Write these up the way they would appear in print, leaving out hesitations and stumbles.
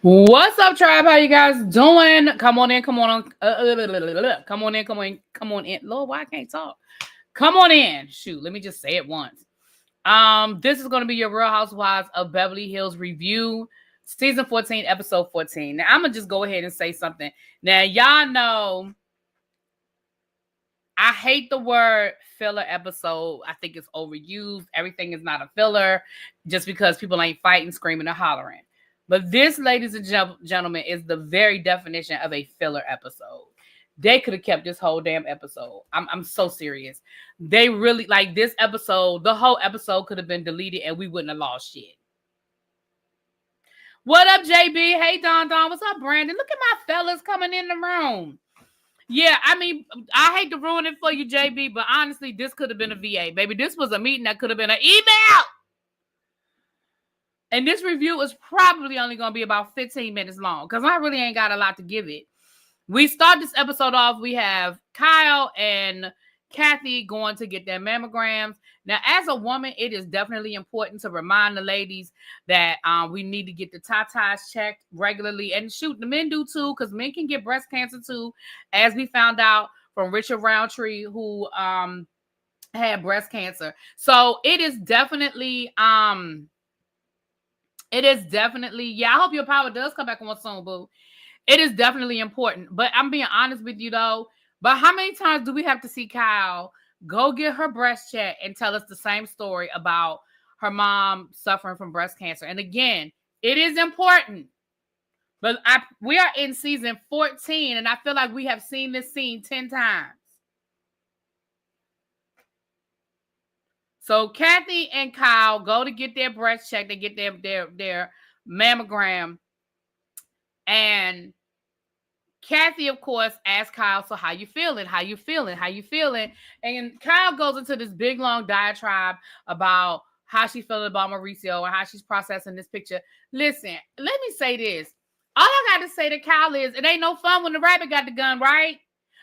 What's up, tribe? How you guys doing? Come on in, come on, come on in, come on in. Lord, why I can't talk? Come on in. Shoot, let me just say it once. This is gonna be your Real Housewives of Beverly Hills review, season 14, episode 14. Now I'm gonna just go ahead and say something. Now, y'all know I hate the word filler episode. I think it's overused. Everything is not a filler just because people ain't fighting, screaming, or hollering. But this, ladies and gentlemen, is the very definition of a filler episode. They could have kept this whole damn episode. I'm so serious. They really, like, this episode, the whole episode could have been deleted and we wouldn't have lost shit. What up, JB? Hey, Don. What's up, Brandon? Look at my fellas coming in the room. Yeah, I mean, I hate to ruin it for you, JB, but honestly, this could have been a VA, baby. This was a meeting that could have been an email. And this review is probably only going to be about 15 minutes long because I really ain't got a lot to give it. We start this episode off. We have Kyle and Kathy going to get their mammograms. Now, as a woman, it is definitely important to remind the ladies that we need to get the tatas checked regularly. And shoot, the men do too, because men can get breast cancer too, as we found out from Richard Roundtree, who had breast cancer. So it is definitely, yeah, I hope your power does come back on soon, boo. It is definitely important. But I'm being honest with you, though. But how many times do we have to see Kyle go get her breast checked and tell us the same story about her mom suffering from breast cancer? And again, it is important. But we are in season 14, and I feel like we have seen this scene 10 times. So Kathy and Kyle go to get their breast checked. They get their mammogram. And Kathy, of course, asks Kyle, so how you feeling? How you feeling? How you feeling? And Kyle goes into this big, long diatribe about how she's feeling about Mauricio and how she's processing this picture. Listen, let me say this. All I got to say to Kyle is, it ain't no fun when the rabbit got the gun, right?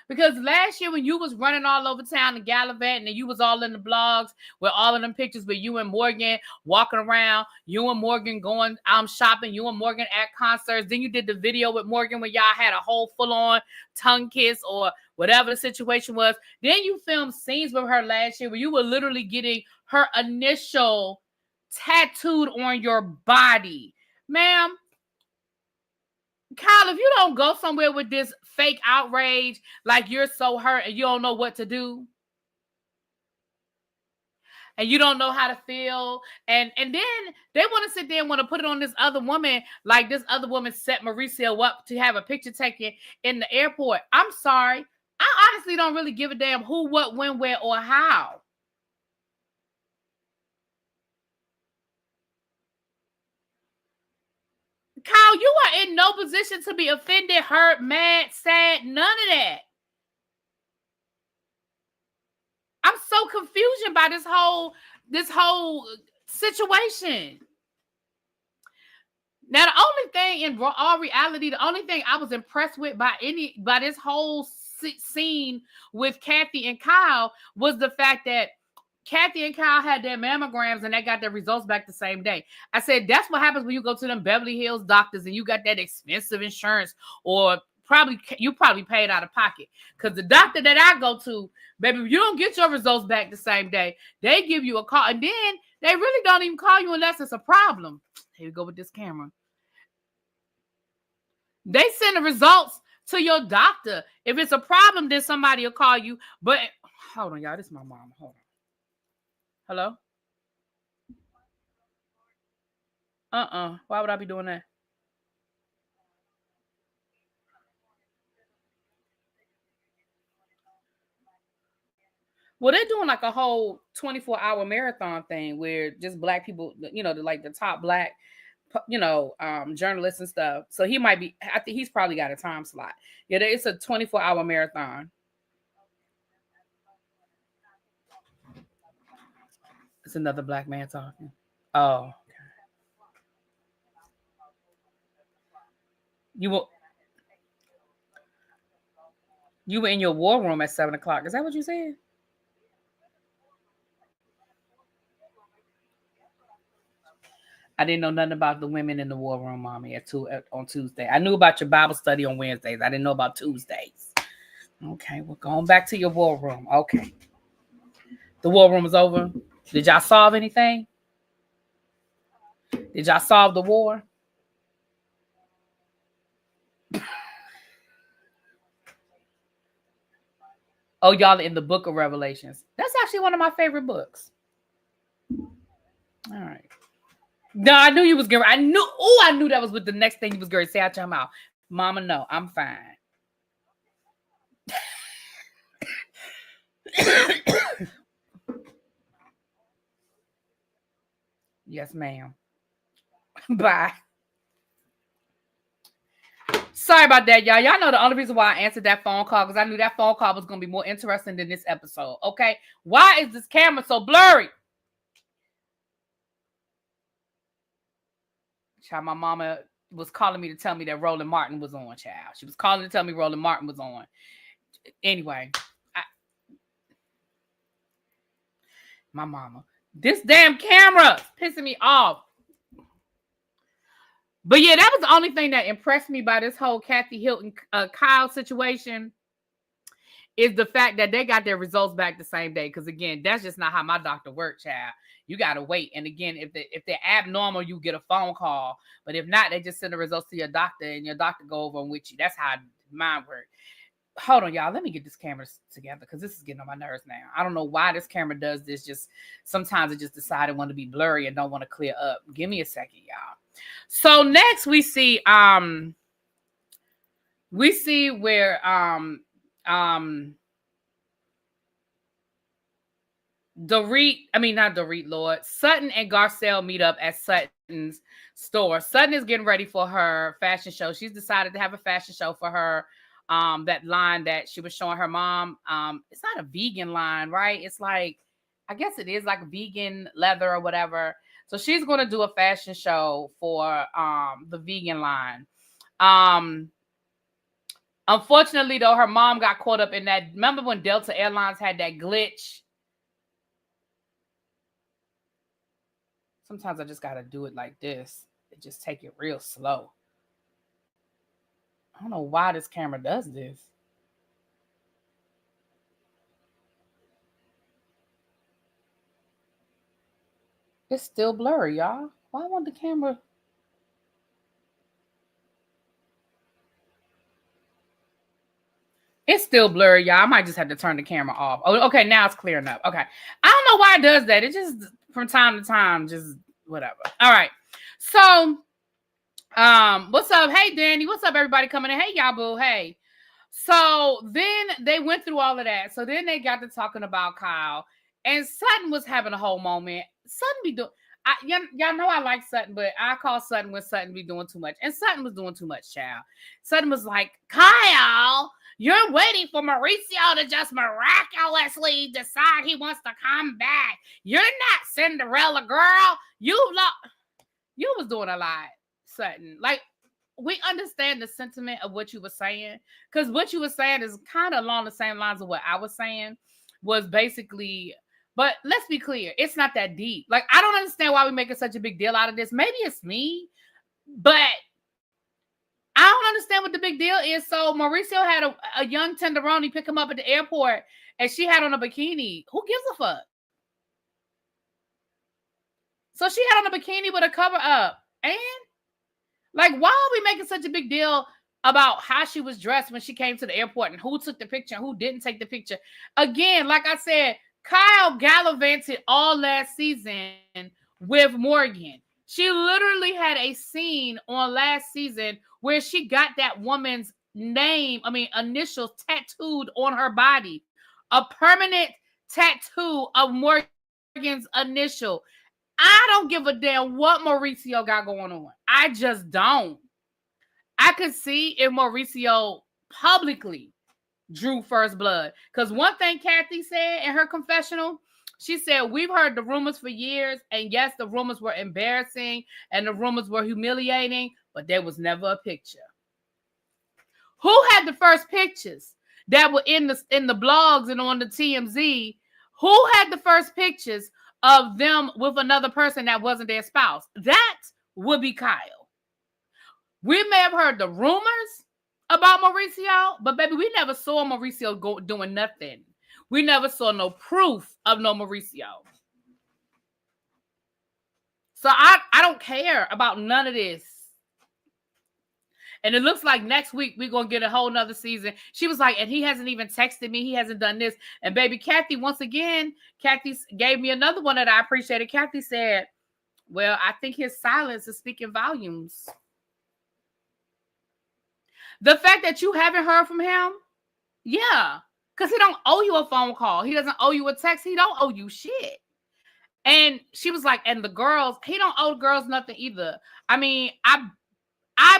Because last year when you was running all over town and gallivanting and you was all in the blogs with all of them pictures with you and Morgan walking around, you and Morgan going shopping, you and Morgan at concerts. Then you did the video with Morgan when y'all had a whole full-on tongue kiss or whatever the situation was. Then you filmed scenes with her last year where you were literally getting her initial tattooed on your body. Ma'am, Kyle, if you don't go somewhere with this fake outrage, like you're so hurt and you don't know what to do, and you don't know how to feel, and then they want to sit there and want to put it on this other woman, like this other woman set Mauricio up to have a picture taken in the airport. I'm sorry. I honestly don't really give a damn who, what, when, where, or how. Kyle, you are in no position to be offended, hurt, mad, sad, none of that. I'm so confused by this whole situation. Now, the only thing in all reality, the only thing I was impressed with by this whole scene with Kathy and Kyle was the fact that Kathy and Kyle had their mammograms and they got their results back the same day. I said, that's what happens when you go to them Beverly Hills doctors and you got that expensive insurance, or you probably paid out of pocket. Because the doctor that I go to, baby, if you don't get your results back the same day, they give you a call. And then they really don't even call you unless it's a problem. Here we go with this camera. They send the results to your doctor. If it's a problem, then somebody will call you. But hold on, y'all. This is my mom. Hold on. Hello? Why would I be doing that? Well, they're doing like a whole 24-hour marathon thing where just black people, like the top black, journalists and stuff. So I think he's probably got a time slot. Yeah, it's a 24-hour marathon. It's another black man talking. Oh, you will. You were in your war room at 7:00. Is that what you said? I didn't know nothing about the women in the war room, mommy, on Tuesday. I knew about your Bible study on Wednesdays. I didn't know about Tuesdays. Okay, we're going back to your war room. Okay. The war room is over. Did y'all solve anything? Did y'all solve the war? Oh, y'all in the book of Revelations. That's actually one of my favorite books. All right. No, I knew you was going to. I knew that was what the next thing you was going to say out your mouth. Mama, no, I'm fine. Yes, ma'am. Bye. Sorry about that, y'all. Y'all know the only reason why I answered that phone call because I knew that phone call was going to be more interesting than this episode. Okay. Why is this camera so blurry? Child, my mama was calling me to tell me that Roland Martin was on, child. She was calling to tell me Roland Martin was on. Anyway, my mama. This damn camera pissing me off. But yeah, that was the only thing that impressed me by this whole Kathy Hilton Kyle situation is the fact that they got their results back the same day. Because again, that's just not how my doctor works, child. You gotta wait. And again, if they're abnormal, you get a phone call. But if not, they just send the results to your doctor and your doctor go over them with you. That's how mine works. Hold on, y'all. Let me get this camera together because this is getting on my nerves now. I don't know why this camera does this. Just sometimes it just decided it want to be blurry and don't want to clear up. Give me a second, y'all. So next we see where Sutton and Garcelle meet up at Sutton's store. Sutton is getting ready for her fashion show. She's decided to have a fashion show for her. That line that she was showing her mom. It's not a vegan line, right? It's like, I guess it is like vegan leather or whatever. So she's going to do a fashion show for the vegan line. Unfortunately, though, her mom got caught up in that. Remember when Delta Airlines had that glitch? Sometimes I just got to do it like this. It just take it real slow. I don't know why this camera does this. It's still blurry, y'all. Why won't the camera? It's still blurry, y'all. I might just have to turn the camera off. Oh, okay, now it's clearing up. Okay. I don't know why it does that. It just, from time to time, just whatever. All right. So, what's up? Hey, Danny. What's up, everybody coming in? Hey, y'all, boo. Hey. So then they went through all of that. So then they got to talking about Kyle. And Sutton was having a whole moment. Sutton be doing... y'all know I like Sutton, but I call Sutton when Sutton be doing too much. And Sutton was doing too much, child. Sutton was like, Kyle, you're waiting for Mauricio to just miraculously decide he wants to come back. You're not Cinderella, girl. You was doing a lot, Sutton. Like, we understand the sentiment of what you were saying, because what you were saying is kind of along the same lines of what I was saying, was basically, but let's be clear, it's not that deep. Like, I don't understand why we're making such a big deal out of this. Maybe it's me, but I don't understand what the big deal is. So Mauricio had a young tenderoni pick him up at the airport, and she had on a bikini. Who gives a fuck? So she had on a bikini with a cover up. And like, why are we making such a big deal about how she was dressed when she came to the airport and who took the picture and who didn't take the picture? Again, like I said, Kyle gallivanted all last season with Morgan. She literally had a scene on last season where she got that woman's initials tattooed on her body. A permanent tattoo of Morgan's initial. I don't give a damn what Mauricio got going on. I just don't. I could see if Mauricio publicly drew first blood. Because one thing Kathy said in her confessional, she said, we've heard the rumors for years. And yes, the rumors were embarrassing and the rumors were humiliating, but there was never a picture. Who had the first pictures that were in the blogs and on the TMZ? Who had the first pictures of them with another person that wasn't their spouse. That would be Kyle. We may have heard the rumors about Mauricio, but baby, we never saw Mauricio doing nothing. We never saw no proof of no Mauricio. So I don't care about none of this. And it looks like next week we're going to get a whole nother season. She was like, and he hasn't even texted me. He hasn't done this. And baby, Kathy, once again, Kathy gave me another one that I appreciated. Kathy said, well, I think his silence is speaking volumes. The fact that you haven't heard from him, yeah, because he don't owe you a phone call. He doesn't owe you a text. He don't owe you shit. And she was like, and the girls, he don't owe the girls nothing either. I mean, I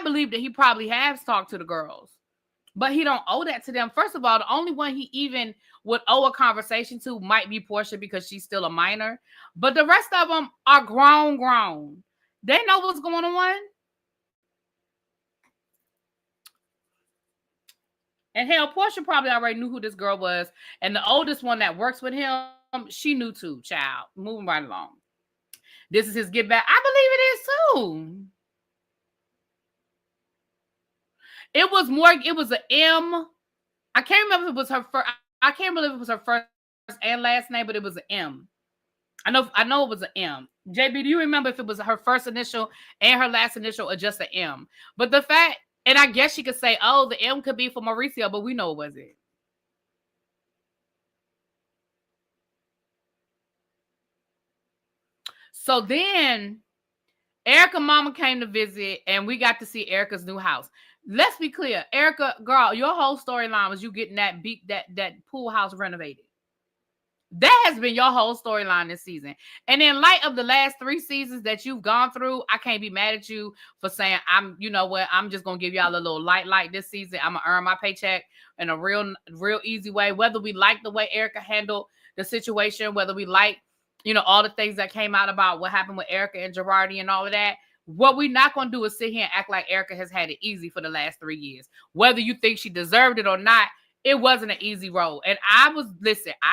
believe that he probably has talked to the girls, but he don't owe that to them. First of all, the only one he even would owe a conversation to might be Portia because she's still a minor. But the rest of them are grown. They know what's going on. And hell, Portia probably already knew who this girl was. And the oldest one that works with him, she knew too, child. Moving right along. This is his get back. I believe it is too. It was an M. I can't remember if it was her first. I can't remember if it was her first and last name, but it was an M. I know it was an M. JB, do you remember if it was her first initial and her last initial or just an M? But the fact, and I guess she could say, oh, the M could be for Mauricio, but we know it wasn't. So then Erica mama came to visit and we got to see Erica's new house. Let's be clear. Erica, girl, your whole storyline was you getting that pool house renovated. That has been your whole storyline this season. And in light of the last 3 seasons that you've gone through, I can't be mad at you for saying, you know what, I'm just going to give y'all a little light this season. I'm going to earn my paycheck in a real easy way. Whether we like the way Erica handled the situation, whether we like, all the things that came out about what happened with Erica and Girardi and all of that, what we're not going to do is sit here and act like Erica has had it easy for the last 3 years. Whether you think she deserved it or not, it wasn't an easy role. And I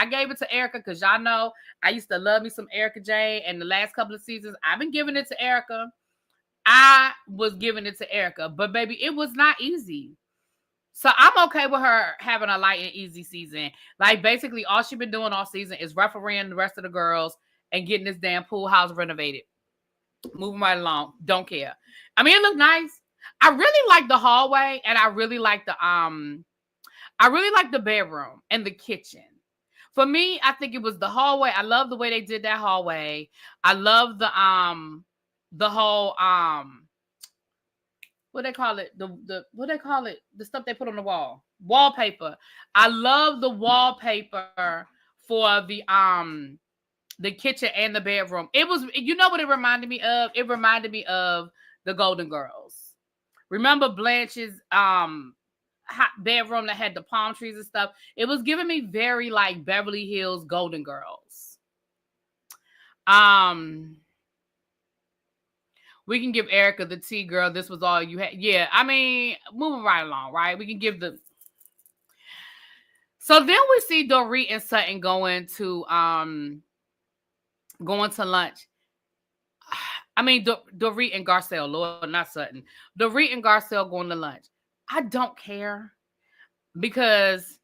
gave it to Erica because y'all know I used to love me some Erica Jane. And the last couple of seasons, I've been giving it to Erica. I was giving it to Erica. But baby, it was not easy. So I'm okay with her having a light and easy season. Like basically all she's been doing all season is refereeing the rest of the girls and getting this damn pool house renovated. Moving right along. Don't care. I mean, it looked nice. I really like the hallway and I really like the bedroom and the kitchen. For me, I think it was the hallway. I love the way they did that hallway. I love the whole what they call it? The stuff they put on the wall. Wallpaper. I love the wallpaper for the kitchen and the bedroom. It was, you know what it reminded me of? It reminded me of the Golden Girls. Remember Blanche's hot bedroom that had the palm trees and stuff? It was giving me very like Beverly Hills Golden Girls. We can give Erica the tea, girl. This was all you had. Yeah, I mean, moving right along, right? We can give the. So then we see Dorit and Sutton going to lunch. I mean, Dorit and Garcelle, Lord, not Sutton. Dorit and Garcelle going to lunch. I don't care because,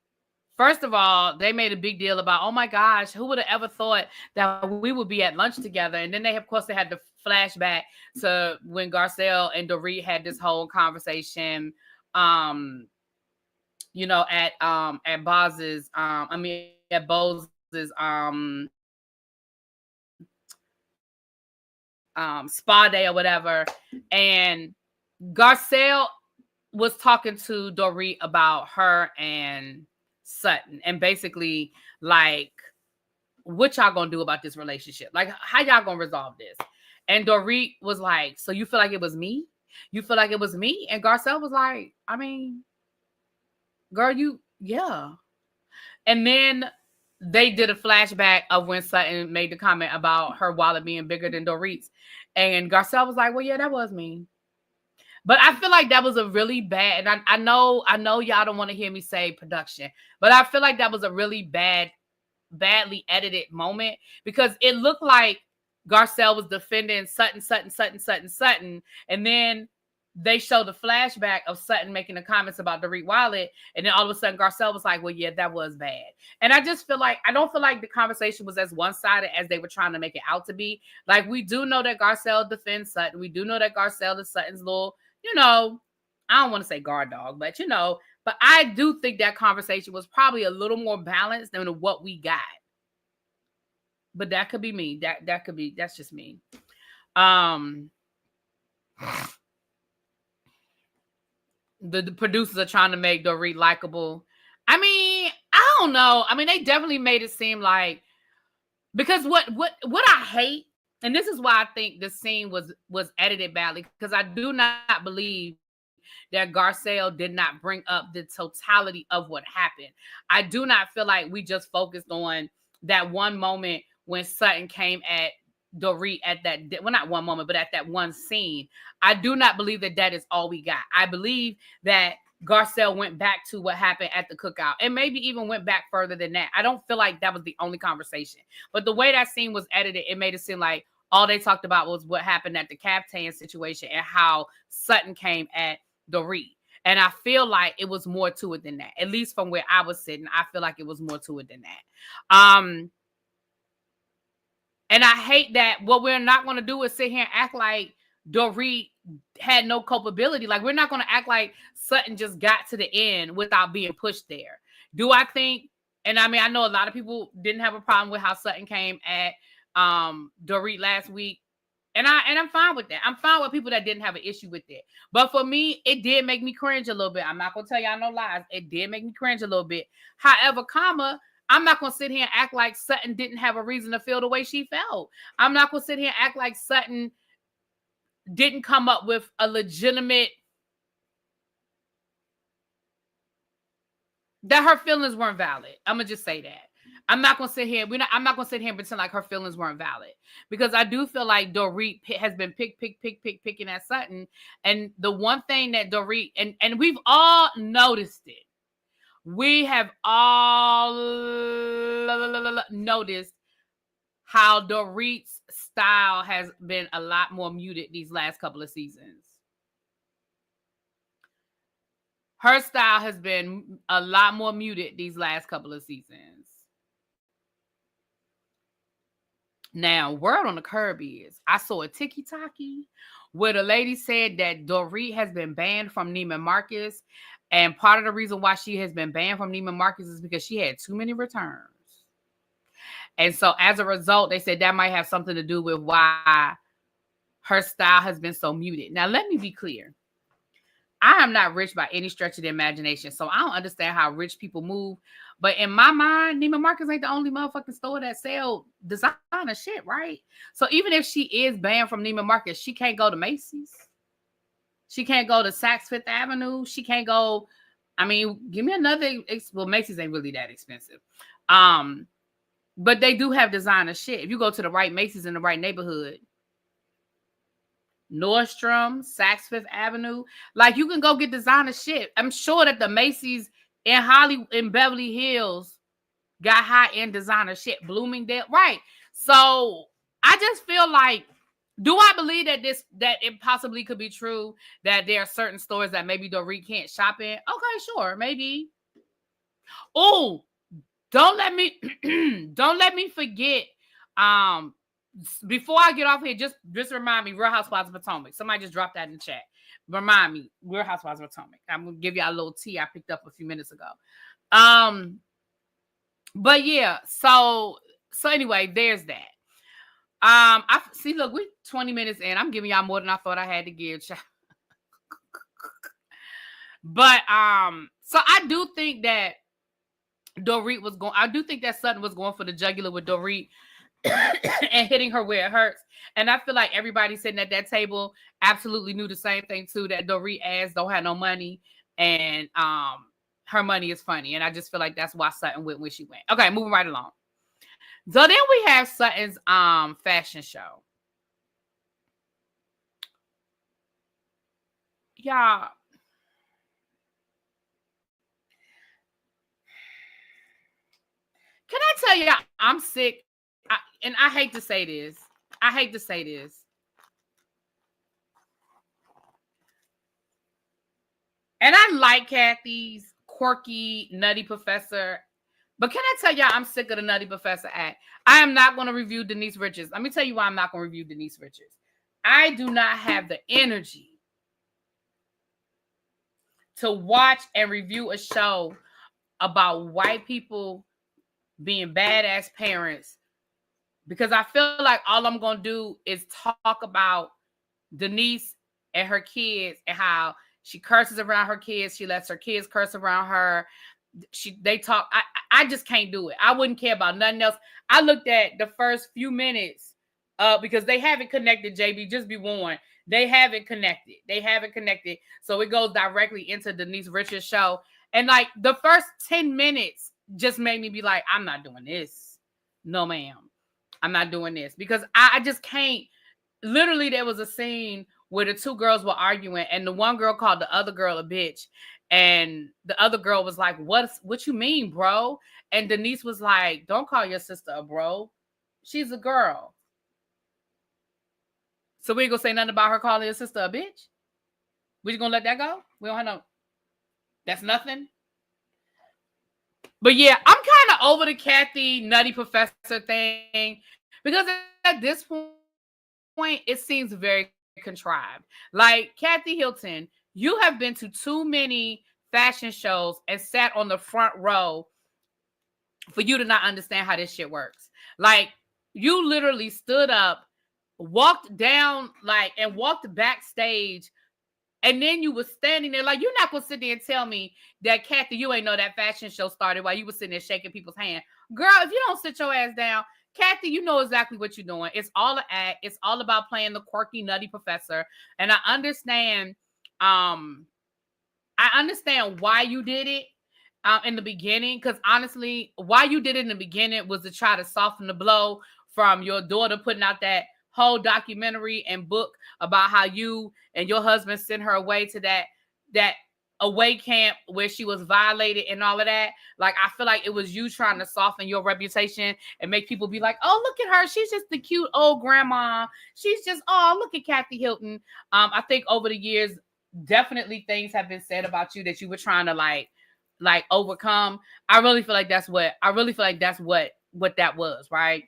first of all, they made a big deal about, oh my gosh, who would have ever thought that we would be at lunch together? And then of course, they had the flashback to when Garcelle and Dorit had this whole conversation, at Boz's, at Bose's, spa day or whatever. And Garcelle was talking to Dorit about her and Sutton and basically like, what y'all gonna do about this relationship? Like, how y'all gonna resolve this? And Dorit was like, so you feel like it was me? You feel like it was me? And Garcelle was like, I mean, girl, yeah. And then they did a flashback of when Sutton made the comment about her wallet being bigger than Dorit's. And Garcelle was like, well, yeah, that was me. But I feel like that was a really bad, and I know y'all don't want to hear me say production, but I feel like that was a really bad badly edited moment because it looked like Garcelle was defending Sutton, and then they showed the flashback of Sutton making the comments about Dorit wallet, and then all of a sudden Garcelle was like, well, yeah, that was bad. And I just feel like, I don't feel like the conversation was as one-sided as they were trying to make it out to be. Like, we do know that Garcelle defends Sutton. We do know that Garcelle is Sutton's little, I don't want to say guard dog, but but I do think that conversation was probably a little more balanced than what we got. But that could be me. That's just me. The producers are trying to make Dorit likable. I mean, I don't know. I mean, they definitely made it seem like, because what I hate, and this is why I think the scene was edited badly, because I do not believe that Garcelle did not bring up the totality of what happened. I do not feel like we just focused on that one moment when Sutton came at Dorit at that, well, not one moment, but at that one scene. I do not believe that that is all we got. I believe that Garcelle went back to what happened at the cookout and maybe even went back further than that. I don't feel like that was the only conversation. But the way that scene was edited, it made it seem like all they talked about was what happened at the cafeteria situation and how Sutton came at Dorit. And I feel like it was more to it than that. At least from where I was sitting, I feel like it was more to it than that. And I hate that what we're not going to do is sit here and act like Dorit had no culpability. Like, we're not going to act like Sutton just got to the end without being pushed there. Do I think, and I mean, I know a lot of people didn't have a problem with how Sutton came at Dorit last week. And I'm fine with that. I'm fine with people that didn't have an issue with it. But for me, it did make me cringe a little bit. I'm not going to tell y'all no lies. It did make me cringe a little bit. However, I'm not going to sit here and act like Sutton didn't have a reason to feel the way she felt. I'm not going to sit here and act like Sutton didn't come up with a legitimate, that her feelings weren't valid. I'm going to just say that. I'm not going to sit here. I'm not going to sit here and pretend like her feelings weren't valid, because I do feel like Dorit has been picking at Sutton. And the one thing that Dorit, and we've all noticed it. We have all noticed how Dorit's style has been a lot more muted these last couple of seasons. Her style has been a lot more muted these last couple of seasons. Now, word on the curb is, I saw a TikTok where the lady said that Dorit has been banned from Neiman Marcus. And part of the reason why she has been banned from Neiman Marcus is because she had too many returns. And so as a result, they said that might have something to do with why her style has been so muted. Now, let me be clear. I am not rich by any stretch of the imagination, so I don't understand how rich people move. But in my mind, Neiman Marcus ain't the only motherfucking store that sell designer shit, right? So even if she is banned from Neiman Marcus, she can't go to Macy's. She can't go to Saks Fifth Avenue. She can't go, I mean, give me another, well, Macy's ain't really that expensive. But they do have designer shit. If you go to the right Macy's in the right neighborhood, Nordstrom, Saks Fifth Avenue, like, you can go get designer shit. I'm sure that the Macy's in Beverly Hills got high-end designer shit. Bloomingdale, right? So I just feel like, do I believe that it possibly could be true that there are certain stores that maybe Dorit can't shop in? Okay, sure, maybe. Oh, don't let me forget. Before I get off here, just remind me, Real Housewives of Potomac. Somebody just dropped that in the chat. Remind me, Real Housewives of Potomac. I'm gonna give y'all a little tea I picked up a few minutes ago. But yeah, so anyway, there's that. I see. Look, we're 20 minutes in. I'm giving y'all more than I thought I had to give. But so I do think that Dorit was going. I do think that Sutton was going for the jugular with Dorit and hitting her where it hurts. And I feel like everybody sitting at that table absolutely knew the same thing too, that Dorit ass don't have no money, and her money is funny. And I just feel like that's why Sutton went where she went. Okay, moving right along. So then we have Sutton's fashion show. Y'all, Can I tell you, I'm sick, and I hate to say this. I hate to say this. And I like Kathy's quirky, nutty professor. But can I tell y'all, I'm sick of the nutty professor act. I am not going to review Denise Richards. Let me tell you why I'm not going to review Denise Richards. I do not have the energy to watch and review a show about white people being badass parents, because I feel like all I'm going to do is talk about Denise and her kids and how she curses around her kids. She lets her kids curse around her. They talk. I just can't do it. I wouldn't care about nothing else. I looked at the first few minutes because they haven't connected, JB. Just be warned. They haven't connected. So it goes directly into Denise Richards' show. And like the first 10 minutes just made me be like, I'm not doing this. No, ma'am. I'm not doing this, because I just can't. Literally, there was a scene where the two girls were arguing, and the one girl called the other girl a bitch, and the other girl was like, what you mean, bro? And Denise was like, don't call your sister a bro. She's a girl. So we ain't gonna say nothing about her calling your sister a bitch? We just gonna let that go? We don't have no. That's nothing. But yeah, I'm kind of over the Kathy nutty professor thing, because at this point, it seems very contrived. Like, Kathy Hilton, you have been to too many fashion shows and sat on the front row for you to not understand how this shit works. Like, you literally stood up, walked down, and walked backstage, and then you were standing there. Like, you're not gonna sit there and tell me that, Kathy, you ain't know that fashion show started while you were sitting there shaking people's hand. Girl, if you don't sit your ass down, Kathy, you know exactly what you're doing. It's all an act. It's all about playing the quirky, nutty professor. And I understand why you did it in the beginning. Because honestly, why you did it in the beginning was to try to soften the blow from your daughter putting out that whole documentary and book about how you and your husband sent her away to that away camp where she was violated and all of that. Like, I feel like it was you trying to soften your reputation and make people be like, oh, look at her. She's just the cute old grandma. She's just, oh, look at Kathy Hilton. I think over the years, definitely things have been said about you that you were trying to like overcome. I really feel like that's what that was, right?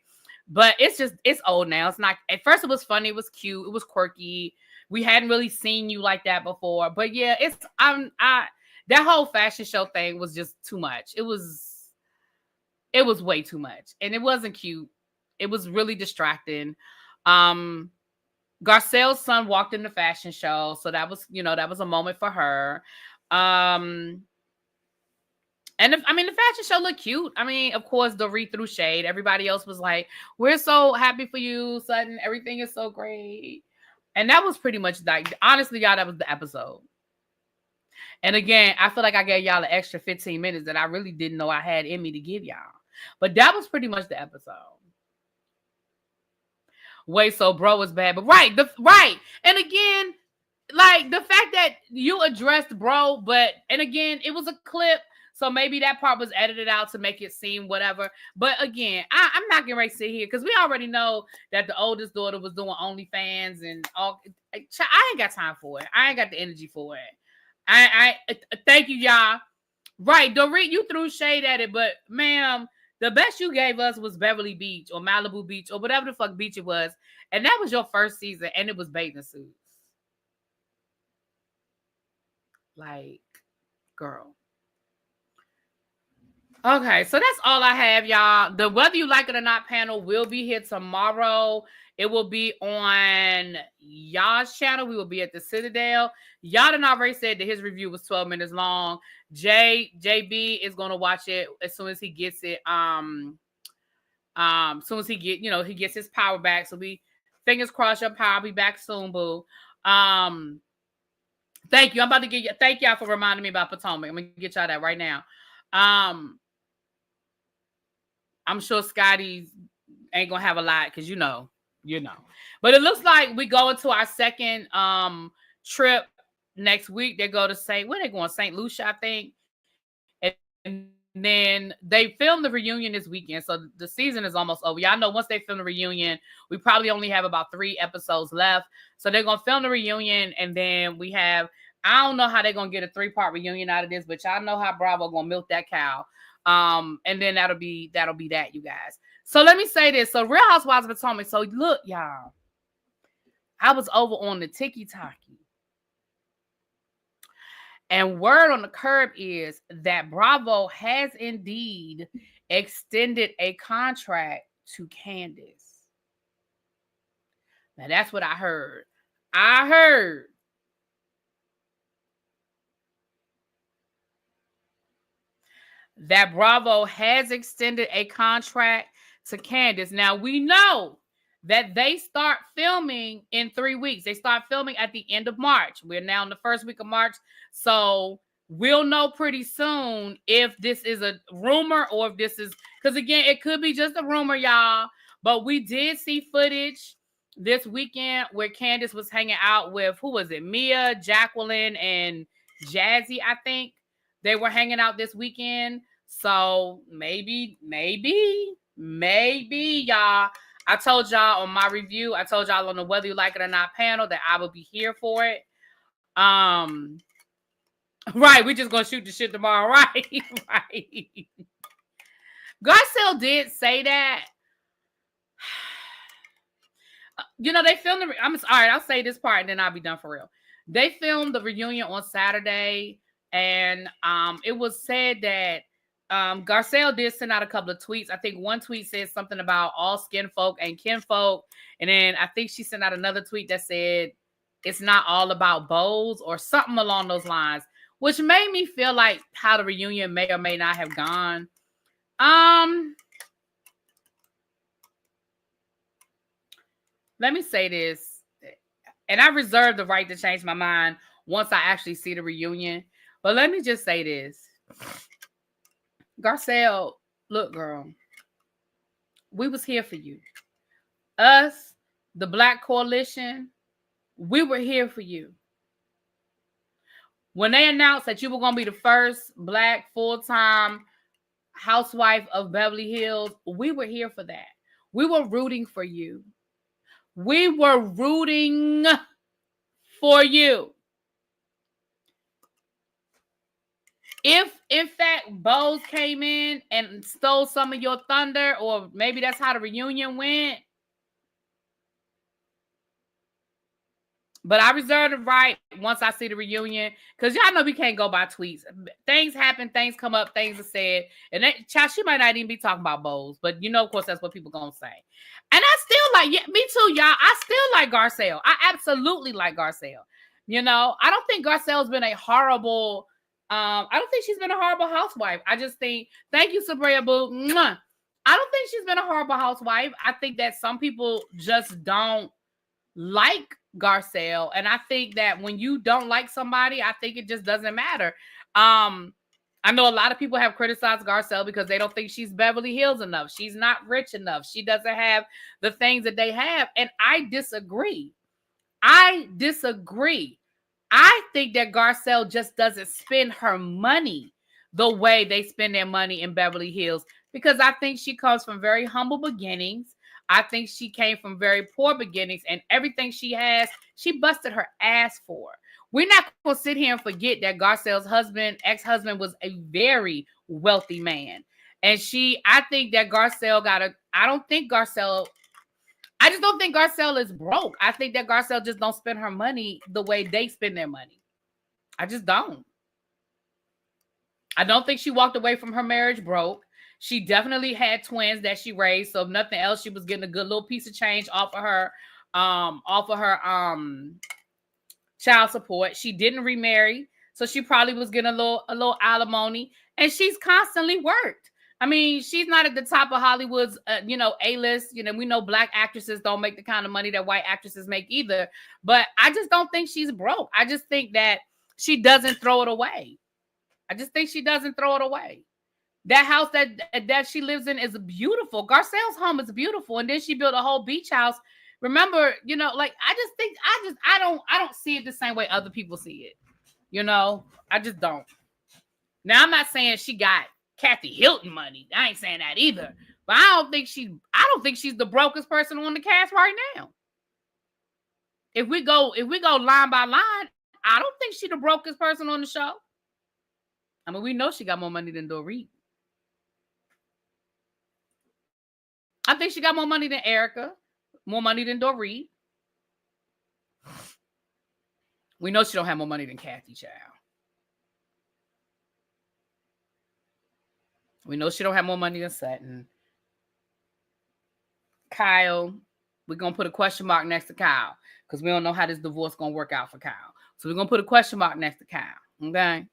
But it's old now. It's not, at first it was funny, it was cute, it was quirky. We hadn't really seen you like that before. But yeah, that whole fashion show thing was just too much. It was way too much. And it wasn't cute. It was really distracting. Garcelle's son walked in the fashion show, so that was a moment for her. And the fashion show looked cute. I mean, of course, Dorit threw shade. Everybody else was like, we're so happy for you, Sutton. Everything is so great. And that was pretty much, like, honestly, y'all, that was the episode. And again, I feel like I gave y'all an extra 15 minutes that I really didn't know I had in me to give y'all. But that was pretty much the episode. Wait, so bro was bad. But right. And again, like, the fact that you addressed bro, and again, it was a clip. So maybe that part was edited out to make it seem whatever. But again, I'm not getting ready to sit here because we already know that the oldest daughter was doing OnlyFans and all. I ain't got time for it. I ain't got the energy for it. I thank you, y'all. Right, Dorit, you threw shade at it, but ma'am, the best you gave us was Beverly Beach or Malibu Beach or whatever the fuck beach it was. And that was your first season, and it was bathing suits. Like, girl. Okay, so that's all I have, y'all. The Whether You Like It or Not panel will be here tomorrow. It will be on y'all's channel. We will be at the Citadel. Y'all done already said that his review was 12 minutes long. JB is going to watch it as soon as he gets it. As soon as he gets his power back. So fingers crossed, your power be back soon, boo. Thank you. I'm about to thank y'all for reminding me about Potomac. I'm going to get y'all that right now. I'm sure Scotty ain't gonna have a lot because you know. But it looks like we go into our second trip next week. They go to where they going? St. Lucia, I think. And then they filmed the reunion this weekend. So the season is almost over. Y'all know once they film the reunion, we probably only have about 3 episodes left. So they're going to film the reunion. And then we have, I don't know how they're going to get a 3-part reunion out of this, but y'all know how Bravo going to milk that cow. And then that'll be that, you guys. So let me say this. So Real Housewives of Potomac. So look, y'all, I was over on the TikTok. And word on the curb is that Bravo has indeed extended a contract to Candace. Now, that's what I heard. I heard that Bravo has extended a contract to Candace. Now, we know that they start filming in 3 weeks. They start filming at the end of March. We're now in the first week of March. So we'll know pretty soon if this is a rumor or if this is, because again, it could be just a rumor, y'all. But we did see footage this weekend where Candace was hanging out with, who was it? Mia, Jacqueline, and Jazzy, I think. They were hanging out this weekend. So maybe, y'all. I told y'all on my review, I told y'all on the Whether You Like It or Not panel that I will be here for it. Right, we just gonna shoot the shit tomorrow, right? Right. Garcelle did say that. You know, they filmed the. All right, I'll say this part and then I'll be done for real. They filmed the reunion on Saturday, and it was said that Garcelle did send out a couple of tweets. I think one tweet said something about all skin folk and kinfolk. And then I think she sent out another tweet that said it's not all about bows or something along those lines, which made me feel like how the reunion may or may not have gone. Let me say this, and I reserve the right to change my mind once I actually see the reunion. But let me just say this. Garcelle, look, girl, we was here for you. Us, the Black Coalition, we were here for you. When they announced that you were going to be the first Black full-time housewife of Beverly Hills, we were here for that. We were rooting for you. We were rooting for you. If, in fact, Bose came in and stole some of your thunder, or maybe that's how the reunion went. But I reserve the right once I see the reunion, because y'all know we can't go by tweets. Things happen, things come up, things are said. And that, child, she might not even be talking about Bose, but you know, of course, that's what people gonna say. And I still like, yeah, me too, y'all. I still like Garcelle. I absolutely like Garcelle. You know, I don't think Garcelle's been a horrible... I don't think she's been a horrible housewife. I just think, thank you, Sabria Boo. Mwah. I don't think she's been a horrible housewife. I think that some people just don't like Garcelle. And I think that when you don't like somebody, I think it just doesn't matter. I know a lot of people have criticized Garcelle because they don't think she's Beverly Hills enough. She's not rich enough. She doesn't have the things that they have. And I disagree. I think that Garcelle just doesn't spend her money the way they spend their money in Beverly Hills, because I think she comes from very humble beginnings. I think she came from very poor beginnings, and everything she has, she busted her ass for. We're not going to sit here and forget that Garcelle's ex-husband was a very wealthy man. And I think that Garcelle I just don't think Garcelle is broke. I think that Garcelle just don't spend her money the way they spend their money. I just don't. I don't think she walked away from her marriage broke. She definitely had twins that she raised. So if nothing else, she was getting a good little piece of change off of her child support. She didn't remarry. So she probably was getting a little alimony. And she's constantly worked. I mean, she's not at the top of Hollywood's, A-list. You know, we know Black actresses don't make the kind of money that white actresses make either. But I just don't think she's broke. I just think that she doesn't throw it away. That house that she lives in is beautiful. Garcelle's home is beautiful. And then she built a whole beach house. Remember, I don't see it the same way other people see it. I just don't. Now, I'm not saying she got Kathy Hilton money. I ain't saying that either. But I don't think she's the brokest person on the cast right now. If we go line by line, I don't think she's the brokest person on the show. I mean, we know she got more money than Dorit. I think she got more money than Erica, more money than Dorit. We know she don't have more money than Kathy, child. We know she don't have more money than Sutton. Kyle, we're going to put a question mark next to Kyle because we don't know how this divorce going to work out for Kyle. So we're going to put a question mark next to Kyle, okay?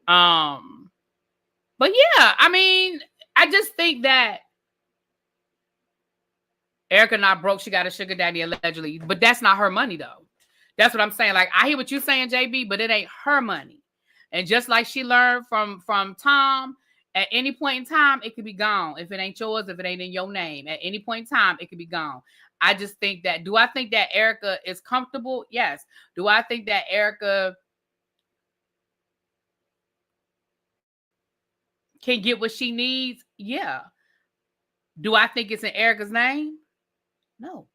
But yeah, I mean, I just think that Erica not broke. She got a sugar daddy allegedly, but that's not her money though. That's what I'm saying. Like, I hear what you're saying, JB, but it ain't her money. And just like she learned from Tom, at any point in time, it could be gone. If it ain't yours, if it ain't in your name, at any point in time, it could be gone. I just think that, do I think that Erica is comfortable? Yes. Do I think that Erica can get what she needs? Yeah. Do I think it's in Erica's name? No.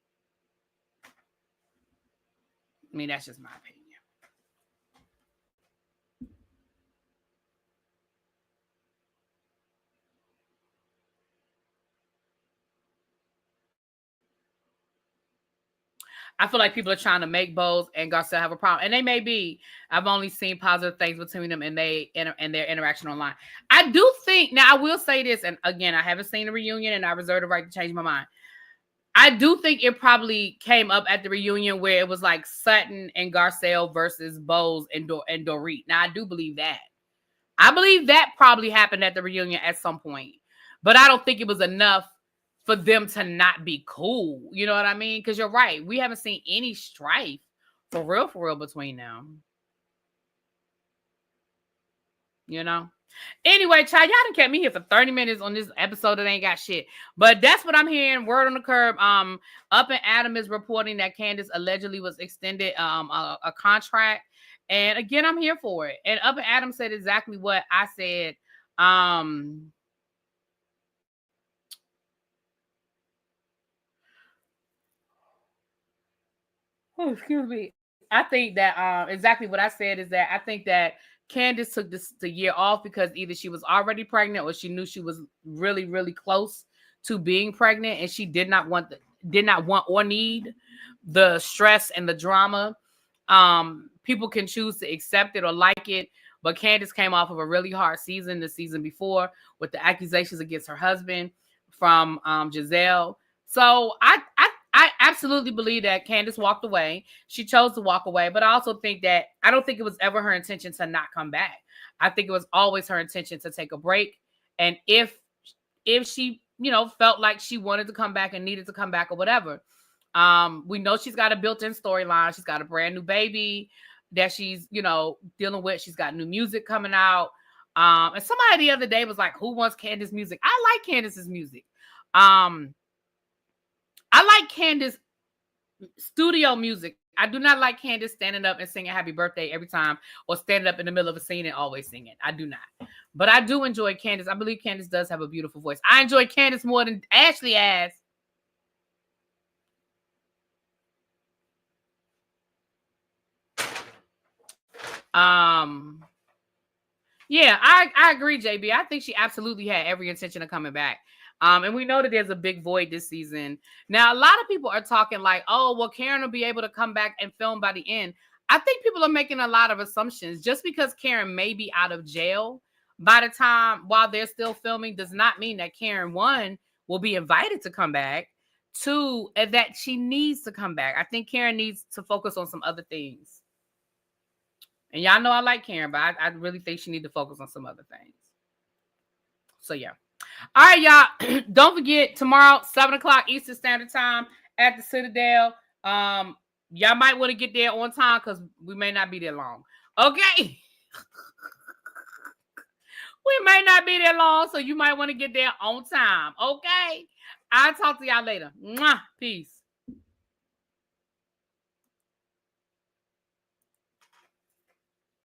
I mean, that's just my opinion. I feel like people are trying to make Bose and Garcelle have a problem, and they may be. I've only seen positive things between them and their interaction online. I do think, now I will say this, and again, I haven't seen the reunion, and I reserve the right to change my mind. I do think it probably came up at the reunion where it was like Sutton and Garcelle versus Bose and Dorit. Now, I do believe that. I believe that probably happened at the reunion at some point, but I don't think it was enough for them to not be cool. You know what I mean? Because you're right. We haven't seen any strife for real between them. You know? Anyway, child, y'all done kept me here for 30 minutes on this episode that ain't got shit. But that's what I'm hearing. Word on the curb. Up and Adam is reporting that Candace allegedly was extended a contract. And again, I'm here for it. And Up and Adam said exactly what I said. Oh, excuse me. I think that exactly what I said is that I think that Candace took the year off because either she was already pregnant or she knew she was really close to being pregnant, and she did not want or need the stress and the drama. People can choose to accept it or like it, but Candace came off of a really hard season the season before with the accusations against her husband from Giselle. So I absolutely believe that Candace walked away. She chose to walk away, but I also think that I don't think it was ever her intention to not come back. I think it was always her intention to take a break. And if she, felt like she wanted to come back and needed to come back or whatever, we know she's got a built-in storyline. She's got a brand new baby that she's, dealing with. She's got new music coming out. And somebody the other day was like, who wants Candace's music? I like Candace's music. I like Candace studio music. I do not like Candace standing up and singing happy birthday every time or standing up in the middle of a scene and always singing. I do not. But I do enjoy Candace. I believe Candace does have a beautiful voice. I enjoy Candace more than Ashley has. Yeah, I agree, JB. I think she absolutely had every intention of coming back. And we know that there's a big void this season. Now, a lot of people are talking like, oh, well, Karen will be able to come back and film by the end. I think people are making a lot of assumptions. Just because Karen may be out of jail by the time while they're still filming does not mean that Karen, one, will be invited to come back. Two, that she needs to come back. I think Karen needs to focus on some other things. And y'all know I like Karen, but I really think she needs to focus on some other things. So, yeah. All right, y'all. Don't forget, tomorrow, 7 o'clock Eastern Standard Time at the Citadel. Y'all might want to get there on time because we may not be there long. Okay? We may not be there long, so you might want to get there on time. Okay? I'll talk to y'all later. Mwah. Peace.